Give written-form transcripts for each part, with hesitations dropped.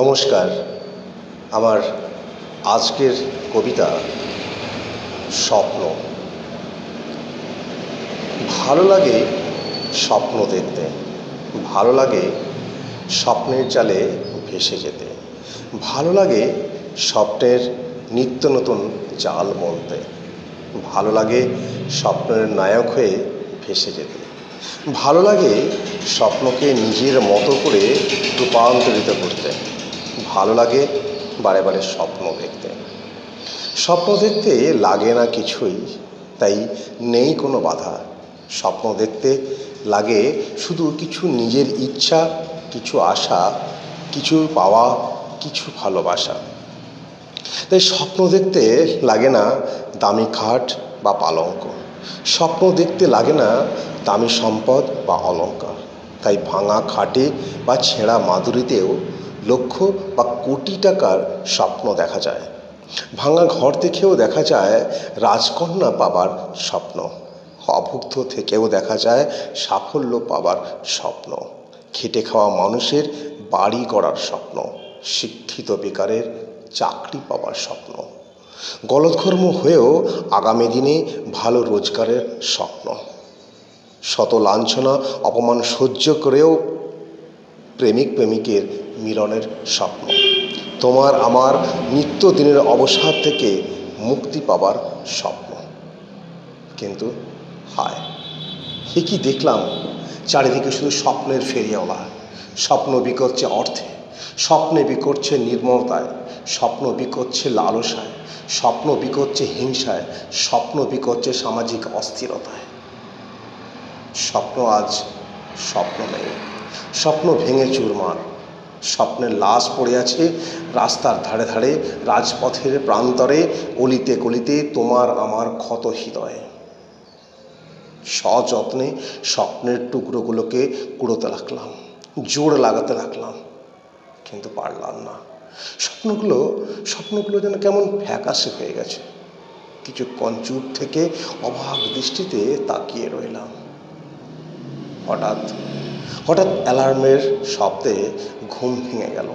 নমস্কার। আমার আজকের কবিতা স্বপ্ন। ভালো লাগে স্বপ্ন দেখতে, ভালো লাগে স্বপ্নের জালে ভেসে যেতে, ভালো লাগে স্বপ্নের নিত্য নতুন জাল বুনতে, ভালো লাগে স্বপ্নের নায়ক হয়ে ভেসে যেতে, ভালো লাগে স্বপ্নকে নিজের মতো করে রূপান্তরিত করতে, ভালো লাগে বারে বারে স্বপ্ন দেখতে। স্বপ্ন দেখতে লাগে না কিছুই, তাই নেই কোনো বাধা। স্বপ্ন দেখতে লাগে শুধু কিছু নিজের ইচ্ছা, কিছু আশা, কিছু পাওয়া, কিছু ভালোবাসা। তাই স্বপ্ন দেখতে লাগে না দামি খাট বা পালঙ্ক, স্বপ্ন দেখতে লাগে না দামি সম্পদ বা অলংকার। তাই ভাঙা খাটে বা ছেঁড়া মাদুরিতেও লক্ষ বা কোটি টাকার স্বপ্ন দেখা যায়। ভাঙা ঘর দেখেও দেখা যায় রাজকন্যা পাবার স্বপ্ন, অভুক্ত থেকেও দেখা যায় সাফল্য পাবার স্বপ্ন, খেটে খাওয়া মানুষের বাড়ি করার স্বপ্ন, শিক্ষিত বেকারের চাকরি পাওয়ার স্বপ্ন, গলদঘর্ম হয়েও আগামী দিনে ভালো রোজগারের স্বপ্ন, শত লাঞ্ছনা অপমান সহ্য করেও প্রেমিক প্রেমিকের মিলনের স্বপ্ন, তোমার আমার নিত্যদিনের অবসাদ থেকে মুক্তি পাবার স্বপ্ন। কিন্তু হায়, এ কি দেখলাম, চারিদিকে শুধু স্বপ্নের ফেরিওয়ালা। স্বপ্ন বিকোচ্ছে অর্থে, স্বপ্নে বিকোচ্ছে নির্মমতায়, স্বপ্ন বিকোচ্ছে লালসায়, স্বপ্ন বিকোচ্ছে হিংসায়, স্বপ্ন বিকোচ্ছে সামাজিক অস্থিরতায়। স্বপ্ন আজ স্বপ্ন নেই, স্বপ্ন ভেঙে চুরমার, স্বপ্নের লাশ পড়ে আছে রাস্তার ধারে ধারে, রাজপথের প্রান্তরে, অলিতে গলিতে তোমার আমার ক্ষত হৃদয়ে। সযত্নে স্বপ্নের টুকরোগুলোকে কুড়োতে লাগলাম, জোর লাগাতে লাগলাম, কিন্তু পারলাম না। স্বপ্নগুলো যেন কেমন ফ্যাকাশে হয়ে গেছে। কিছুক্ষণ চুপ থেকে অবাক দৃষ্টিতে তাকিয়ে রইলাম। হঠাৎ অ্যালার্মের শব্দে ঘুম ভেঙে গেল।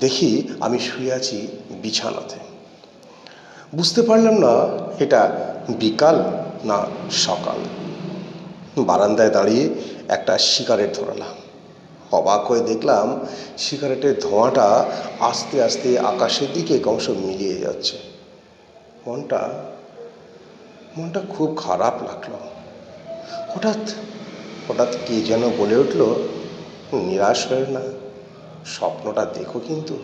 দেখি আমি শুয়ে আছি বিছানাতে। বুঝতে পারলাম না এটা বিকাল না সকাল। বারান্দায় দাঁড়িয়ে একটা সিগারেট ধরালাম। অবাক হয়ে দেখলাম সিগারেটের ধোঁয়াটা আস্তে আস্তে আকাশের দিকে ক্রমশ মিলিয়ে যাচ্ছে। মনটা খুব খারাপ লাগলো। হঠাৎ কে যেন বলে উঠল, নিরাশ হয়ে না, স্বপ্নটা দেখো কিন্তু।